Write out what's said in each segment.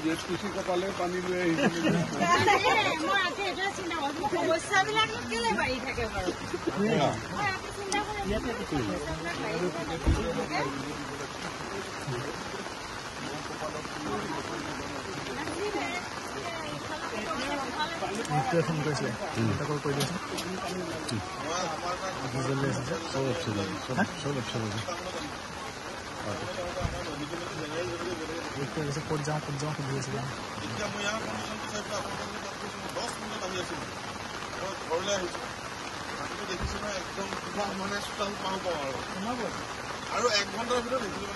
किसी को पाले पानी ले ক'ত যাওঁ সুধি আছিলে ঘৰলৈ আহিছোঁ দেখিছোঁ নহয় একদম মানে চোতাল পাওঁ পাওঁ আৰু 1 ঘণ্টাৰ ভিতৰত দেখিলোঁ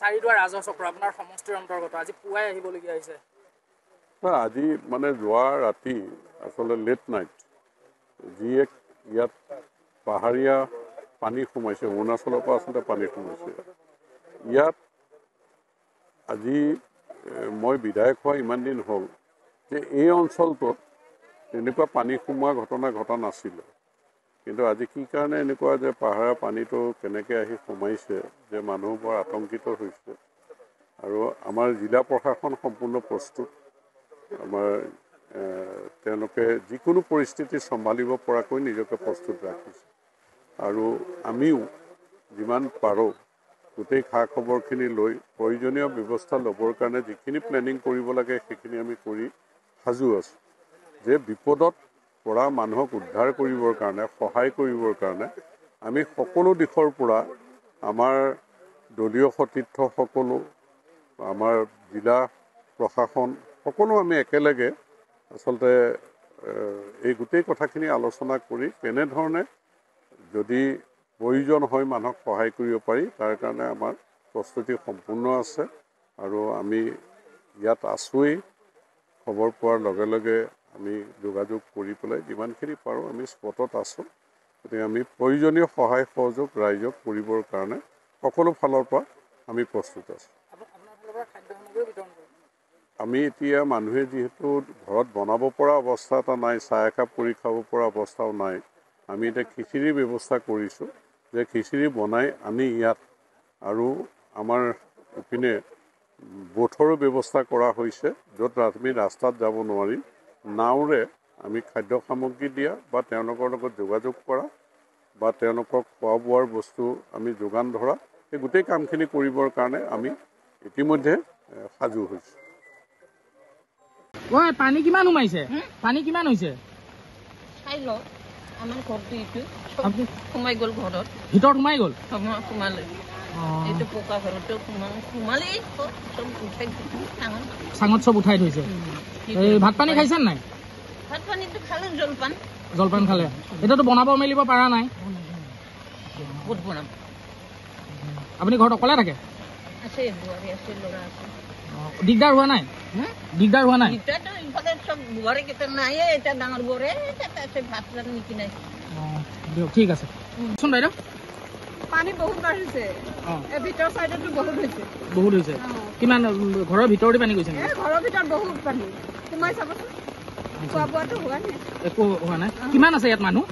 চাৰিদুৱাৰ ৰাজহ চক্ৰ আপোনাৰ সমষ্টিৰ অন্তৰ্গত আজি পুৱাই আহিবলগীয়া হৈছে আজি মানে যোৱা ৰাতি আচলতে লেট নাইট যি এক ইয়াত পাহাৰীয়া পানী সোমাইছে অৰুণাচলৰ পৰা আচলতে পানী সোমাইছে ইয়াত আজি মই বিধায়ক হোৱা ইমান দিন হ'ল যে এই অঞ্চলটোত তেনেকুৱা পানী সোমোৱা ঘটনা ঘটা নাছিলে কিন্তু আজি কি কাৰণে এনেকুৱা যে পাহাৰীয়া পানীটো কেনেকৈ আহি সোমাইছে যে মানুহ বৰ আতংকিত হৈছে আৰু আমাৰ জিলা প্ৰশাসন সম্পূৰ্ণ প্ৰস্তুত আমাৰ তেওঁলোকে যিকোনো পৰিস্থিতি চম্ভালিব পৰাকৈ নিজকে প্ৰস্তুত ৰাখিছে আৰু আমিও যিমান পাৰোঁ গোটেই খা খবৰখিনি লৈ প্ৰয়োজনীয় ব্যৱস্থা ল'বৰ কাৰণে যিখিনি প্লেনিং কৰিব লাগে সেইখিনি আমি কৰি সাজু আছোঁ যে বিপদত পৰা মানুহক উদ্ধাৰ কৰিবৰ কাৰণে সহায় কৰিবৰ কাৰণে আমি সকলো দিশৰ পৰা আমাৰ দলীয় সতীৰ্থ সকলো আমাৰ জিলা প্ৰশাসন সকলো আমি একেলগে আচলতে এই গোটেই কথাখিনি আলোচনা কৰি কেনেধৰণে যদি প্ৰয়োজন হয় মানুহক সহায় কৰিব পাৰি তাৰ কাৰণে আমাৰ প্ৰস্তুতি সম্পূৰ্ণ আছে আৰু আমি ইয়াত আছোঁৱেই খবৰ পোৱাৰ লগে লগে আমি যোগাযোগ কৰি পেলাই যিমানখিনি পাৰোঁ আমি স্পটত আছোঁ গতিকে আমি প্ৰয়োজনীয় সহায় সহযোগ ৰাইজক কৰিবৰ কাৰণে সকলো ফালৰ পৰা আমি প্ৰস্তুত আছোঁ আমি এতিয়া মানুহে যিহেতু ঘৰত বনাব পৰা অৱস্থা এটা নাই চাহ একাপ কৰি খাব পৰা অৱস্থাও নাই আমি এতিয়া খিচিৰিৰ ব্যৱস্থা কৰিছোঁ যে খিচিৰি বনাই আনি ইয়াত আৰু আমাৰ ইপিনে বোটৰো ব্যৱস্থা কৰা হৈছে য'ত আমি ৰাস্তাত যাব নোৱাৰি নাওৰে আমি খাদ্য সামগ্ৰী দিয়া বা তেওঁলোকৰ লগত যোগাযোগ কৰা বা তেওঁলোকক খোৱা বোৱাৰ বস্তু আমি যোগান ধৰা এই গোটেই কামখিনি কৰিবৰ কাৰণে আমি ইতিমধ্যে সাজু হৈছোঁ পানী কিমান সোমাইছে পানী কিমান হৈছে আমাৰ ঘৰটো এইটো সোমাই গ'ল ঘৰত ভিতৰত সোমাই গ'ল সোমালে এইটো পকা ঘৰতো সোমালেই চব উঠাই চাঙত চব উঠাই থৈছে ভাত পানী খাইছে নাই ভাত পানীটো খালে জলপান খালে এতিয়াতো বনাব মেলিব পৰা নাই ক'ত বনাম আপুনি ঘৰত অকলে থাকে আছে বোৱাৰী আছে ল'ৰা আছে দিগদাৰ হোৱা নাই দিগদাৰটো ইফালে চব বোৱাৰীকেইটা নাই এতিয়া ডাঙৰ বোৱাৰী আছে ভাত চাত নিকিনাই দিয়ক ঠিক আছে চোন বাইদেউ পানী বহুত বাঢ়িছে ভিতৰ চাইডতো বহুত হৈছে কিমান ঘৰৰ ভিতৰতে পানী গৈছে ঘৰৰ ভিতৰত বহুত পানী সোমাই চাবচোন খোৱা বোৱাটো হোৱা নাই একো হোৱা নাই কিমান আছে ইয়াত মানুহ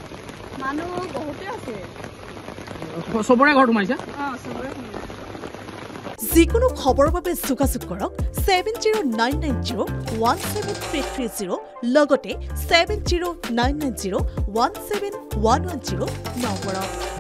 বহুতে আছে চবৰে ঘৰত সোমাইছে চবৰে যিকোনো খবৰৰ বাবে যোগাযোগ কৰক 7099017330 লগতে 7099017110 নম্বৰত